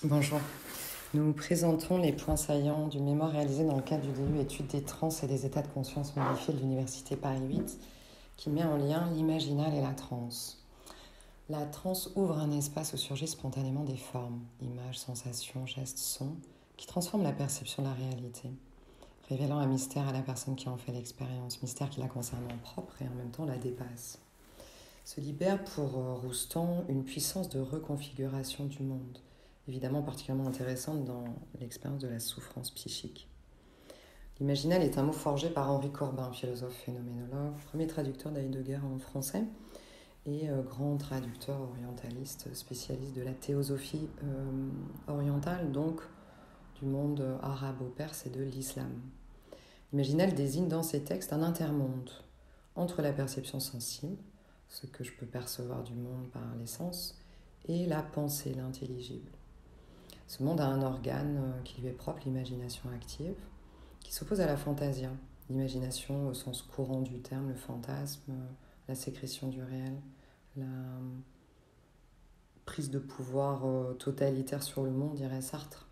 Bonjour. Nous présentons les points saillants du mémoire réalisé dans le cadre du DU Études des trans et des états de conscience modifiés de l'Université Paris 8, qui met en lien l'imaginal et la transe. La transe ouvre un espace où surgissent spontanément des formes, images, sensations, gestes, sons, qui transforment la perception de la réalité, révélant un mystère à la personne qui en fait l'expérience, mystère qui la concerne en propre et en même temps la dépasse. Se libère pour Roustan une puissance de reconfiguration du monde, évidemment particulièrement intéressante dans l'expérience de la souffrance psychique. L'imaginal est un mot forgé par Henri Corbin, philosophe phénoménologue, premier traducteur d'Heidegger en français et grand traducteur orientaliste, spécialiste de la théosophie orientale, donc du monde arabo-perse et de l'islam. L'imaginal désigne dans ses textes un intermonde entre la perception sensible, ce que je peux percevoir du monde par les sens, et la pensée, l'intelligible. Ce monde a un organe qui lui est propre, l'imagination active, qui s'oppose à la fantasia. L'imagination au sens courant du terme, le fantasme, la sécrétion du réel, la prise de pouvoir totalitaire sur le monde, dirait Sartre.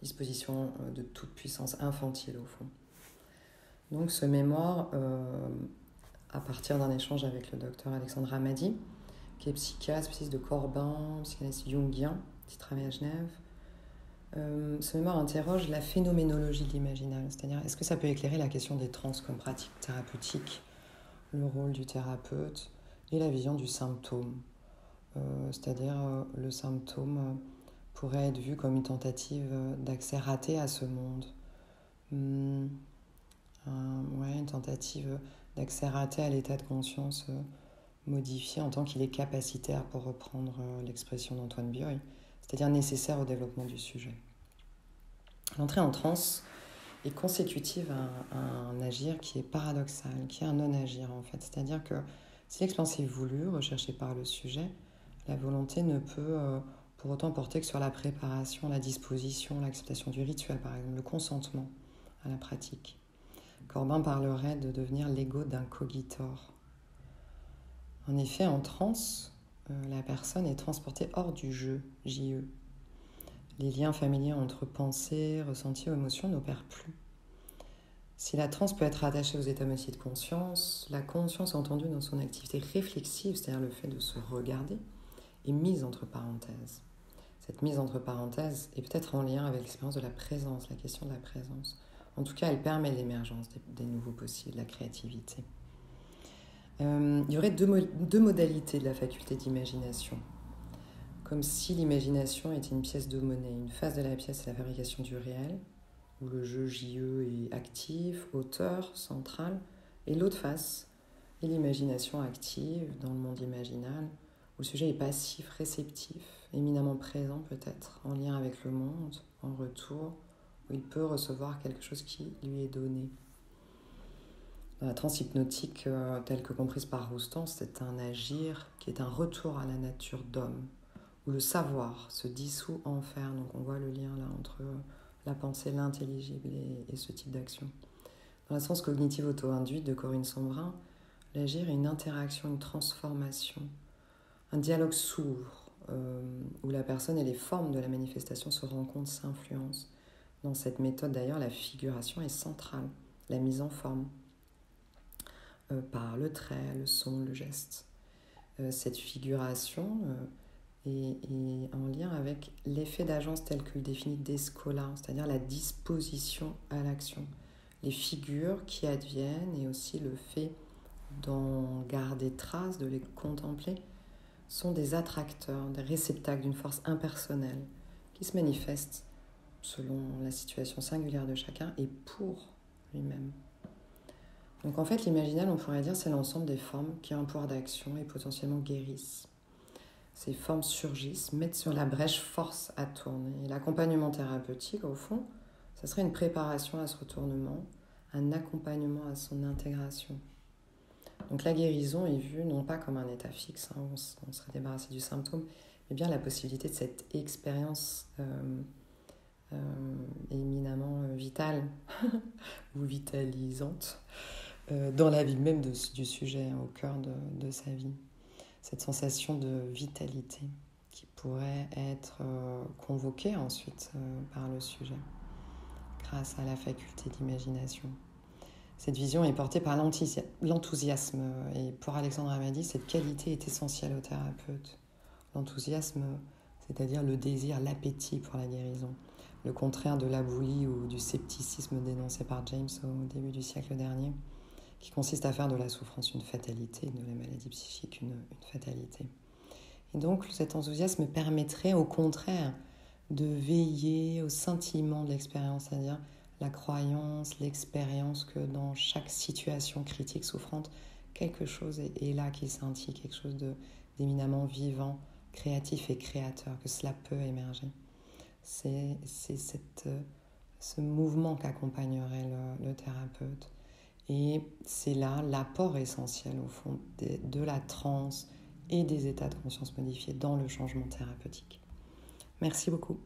Disposition de toute puissance infantile au fond. Donc ce mémoire, à partir d'un échange avec le docteur Alexandre Hamadi, qui est psychiatre, spécialiste de Corbin, psychanalyste jungien, qui travaille à Genève. Ce mémoire interroge la phénoménologie de l'imaginal, c'est-à-dire est-ce que ça peut éclairer la question des trans comme pratique thérapeutique, le rôle du thérapeute et la vision du symptôme, c'est-à-dire le symptôme pourrait être vu comme une tentative d'accès raté à ce monde, une tentative d'accès raté à l'état de conscience modifié en tant qu'il est capacitaire, pour reprendre l'expression d'Antoine Bioy, c'est-à-dire nécessaire au développement du sujet. L'entrée en transe est consécutive à un agir qui est paradoxal, qui est un non-agir en fait. C'est-à-dire que si l'expérience est voulue, recherchée par le sujet, la volonté ne peut pour autant porter que sur la préparation, la disposition, l'acceptation du rituel par exemple, le consentement à la pratique. Corbin parlerait de devenir l'ego d'un cogitor. En effet, en transe, la personne est transportée hors du jeu, JE. Les liens familiers entre pensée, ressenti ou émotion n'opèrent plus. Si la transe peut être attachée aux états modifiés de conscience, la conscience entendue dans son activité réflexive, c'est-à-dire le fait de se regarder, est mise entre parenthèses. Cette mise entre parenthèses est peut-être en lien avec l'expérience de la présence, la question de la présence. En tout cas, elle permet l'émergence des nouveaux possibles, la créativité. Il y aurait deux modalités de la faculté d'imagination. Comme si l'imagination était une pièce de monnaie. Une phase de la pièce, c'est la fabrication du réel, où le jeu JE est actif, auteur, central. Et l'autre face est l'imagination active, dans le monde imaginal, où le sujet est passif, réceptif, éminemment présent peut-être, en lien avec le monde, en retour, où il peut recevoir quelque chose qui lui est donné. Dans la transe hypnotique, telle que comprise par Roustan, c'est un agir qui est un retour à la nature d'homme, où le savoir se dissout en faire. Donc on voit le lien là entre la pensée, l'intelligible et ce type d'action. Dans la transe cognitive auto-induite de Corinne Sombrin, l'agir est une interaction, une transformation. Un dialogue s'ouvre, où la personne et les formes de la manifestation se rencontrent, s'influencent. Dans cette méthode d'ailleurs, la figuration est centrale, la mise en forme, par le trait, le son, le geste. Cette figuration est en lien avec l'effet d'agence tel que le définit Descola, c'est-à-dire la disposition à l'action. Les figures qui adviennent et aussi le fait d'en garder trace, de les contempler, sont des attracteurs, des réceptacles d'une force impersonnelle qui se manifeste selon la situation singulière de chacun et pour lui-même. Donc en fait, l'imaginal, on pourrait dire, c'est l'ensemble des formes qui ont un pouvoir d'action et potentiellement guérissent. Ces formes surgissent, mettent sur la brèche force à tourner. Et l'accompagnement thérapeutique, au fond, ça serait une préparation à ce retournement, un accompagnement à son intégration. Donc la guérison est vue non pas comme un état fixe, on serait débarrassé du symptôme, mais bien la possibilité de cette expérience éminemment vitale ou vitalisante dans la vie même du sujet, au cœur de sa vie. Cette sensation de vitalité. qui pourrait être convoqué ensuite par le sujet grâce à la faculté d'imagination. Cette vision est portée par l'enthousiasme et pour Alexandre Hamadi, cette qualité est essentielle au thérapeute. L'enthousiasme, c'est-à-dire le désir, l'appétit pour la guérison, le contraire de l'abolie ou du scepticisme dénoncé par James au début du siècle dernier, qui consiste à faire de la souffrance une fatalité, de la maladie psychique une fatalité. Et donc cet enthousiasme permettrait au contraire de veiller au scintillement de l'expérience, c'est-à-dire la croyance, l'expérience que dans chaque situation critique souffrante, quelque chose est là qui scintille, quelque chose d'éminemment vivant, créatif et créateur, que cela peut émerger. C'est ce mouvement qu'accompagnerait le thérapeute. Et c'est là l'apport essentiel, au fond, de la transe et des états de conscience modifiés dans le changement thérapeutique. Merci beaucoup.